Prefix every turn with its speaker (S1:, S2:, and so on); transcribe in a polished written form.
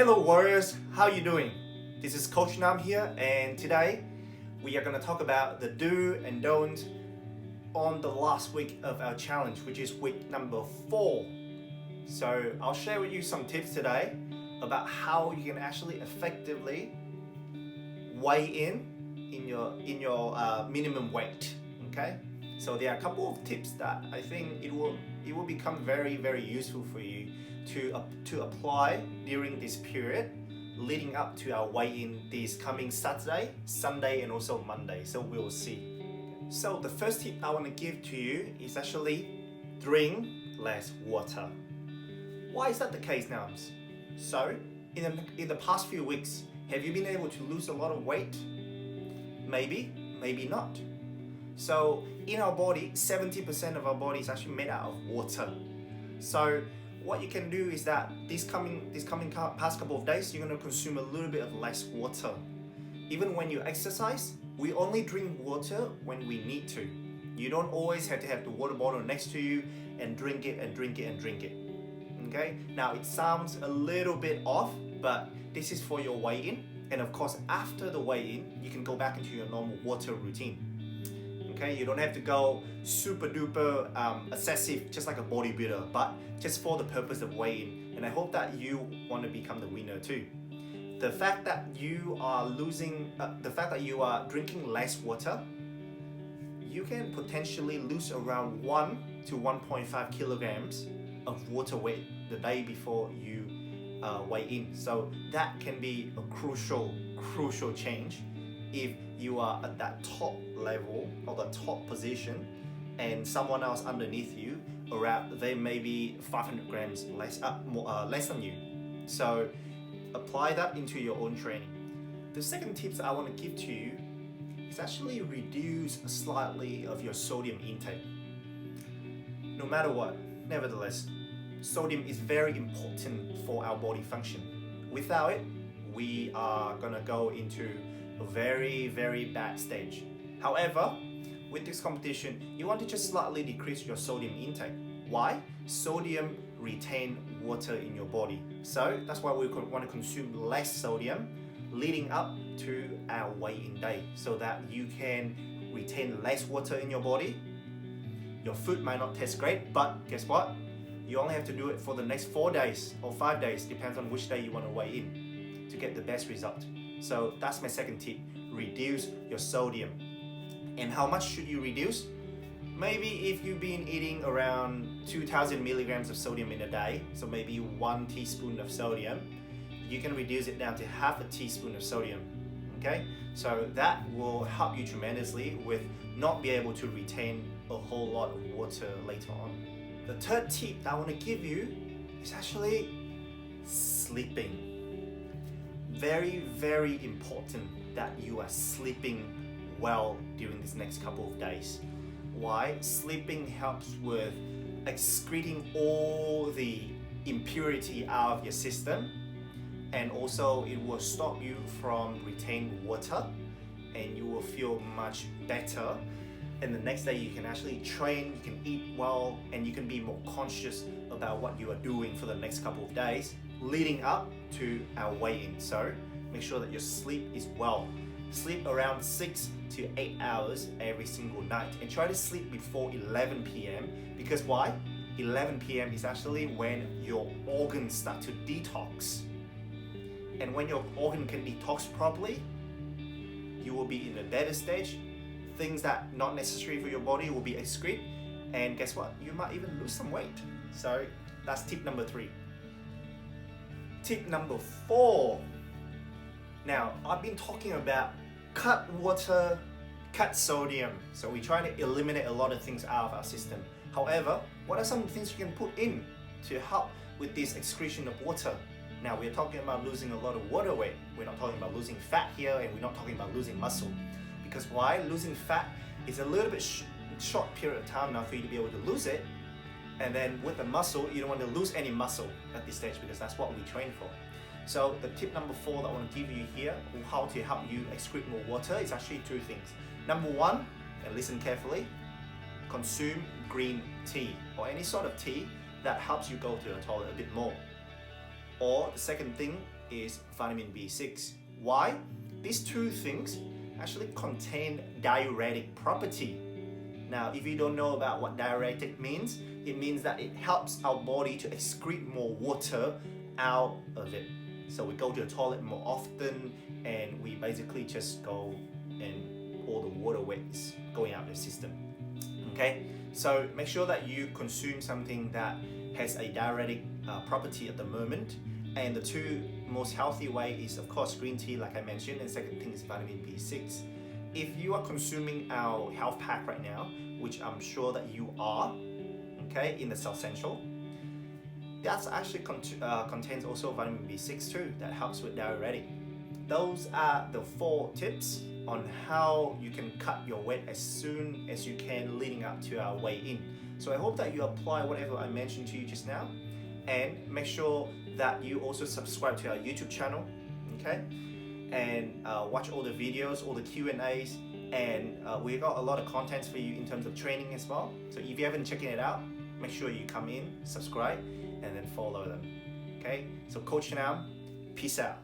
S1: Hello warriors, how you doing? This is Coach Nam here, and today we are going to talk about the do and don't on the last week of our challenge, which is week number 4. So I'll share with you some tips today about how you can actually effectively weigh in your minimum weight. Okay, so there are a couple of tips that I think it will become very useful for you to apply during this period leading up to our weigh-in this coming Saturday, Sunday, and also Monday. So we'll see. So the first tip I want to give to you is actually drink less water. Why is that the case now? So in the past few weeks, have you been able to lose a lot of weight? Maybe not. So in our body, 70% of our body is actually made out of water. So what you can do is that this coming past couple of days, you're going to consume a little bit of less water. Even when you exercise, we only drink water when we need to. You don't always have to have the water bottle next to you and drink it. Okay? Now it sounds a little bit off, but this is for your weigh-in. And of course, after the weigh-in, you can go back into your normal water routine. Okay, you don't have to go super duper excessive, just like a bodybuilder, but just for the purpose of weighing. And I hope that you want to become the winner too. The fact that you are drinking less water, you can potentially lose around 1 to 1.5 kilograms of water weight the day before you weigh in. So that can be a crucial change if you are at that top level or the top position and someone else underneath you they may be 500 grams less than you. So apply that into your own training. The second tips I want to give to you is actually reduce slightly of your sodium intake. No matter what, nevertheless, sodium is very important for our body function. Without it, we are gonna go into a very bad stage. However, with this competition, you want to just slightly decrease your sodium intake. Why? Sodium retain water in your body. So that's why we want to consume less sodium leading up to our weigh-in day so that you can retain less water in your body. Your food might not taste great, but guess what? You only have to do it for the next 4 days or 5 days, depends on which day you want to weigh in, to get the best result. So that's my second tip, reduce your sodium. And how much should you reduce? Maybe if you've been eating around 2000 milligrams of sodium in a day, so maybe 1 teaspoon of sodium, you can reduce it down to half a teaspoon of sodium. Okay, so that will help you tremendously with not be able to retain a whole lot of water later on. The third tip I want to give you is actually sleeping. Very important that you are sleeping well during this next couple of days. Why? Sleeping helps with excreting all the impurity out of your system, and also it will stop you from retaining water, and you will feel much better. And the next day you can actually train, you can eat well, and you can be more conscious about what you are doing for the next couple of days leading up to our weigh-in. So make sure that your sleep is well. Sleep around 6 to 8 hours every single night, and try to sleep before 11 p.m. because why? 11 p.m. is actually when your organs start to detox. And when your organ can detox properly, you will be in a better stage. Things that not necessary for your body will be excreted, and guess what? You might even lose some weight. So that's tip number 3. Tip number 4. Now, I've been talking about cut water, cut sodium. So we try to eliminate a lot of things out of our system. However, what are some things you can put in to help with this excretion of water? Now, we're talking about losing a lot of water weight. We're not talking about losing fat here, and we're not talking about losing muscle. Because why? Losing fat is a little bit short period of time now for you to be able to lose it. And then with the muscle, you don't want to lose any muscle at this stage because that's what we train for. So the tip number 4 that I want to give you here, how to help you excrete more water, is actually 2 things. Number 1, and listen carefully, consume green tea or any sort of tea that helps you go to the toilet a bit more. Or the second thing, is vitamin B6. Why? These two things actually contain diuretic property. Now, if you don't know about what diuretic means, it means that it helps our body to excrete more water out of it. So we go to the toilet more often, and we basically just go and all the water waste going out of the system. Okay, so make sure that you consume something that has a diuretic property at the moment. And the two most healthy way is, of course, green tea, like I mentioned, and second thing is vitamin B6. If you are consuming our health pack right now, which I'm sure that you are, okay, in the South Central, that actually contains also vitamin B6 too, that helps with diuretic. Those are the 4 tips on how you can cut your weight as soon as you can leading up to our weigh-in. So I hope that you apply whatever I mentioned to you just now, and make sure that you also subscribe to our YouTube channel, okay? And watch all the videos, all the Q&As, and we got a lot of contents for you in terms of training as well. So if you haven't checked it out, make sure you come in, subscribe, and then follow them, okay? So Coach Nam, peace out.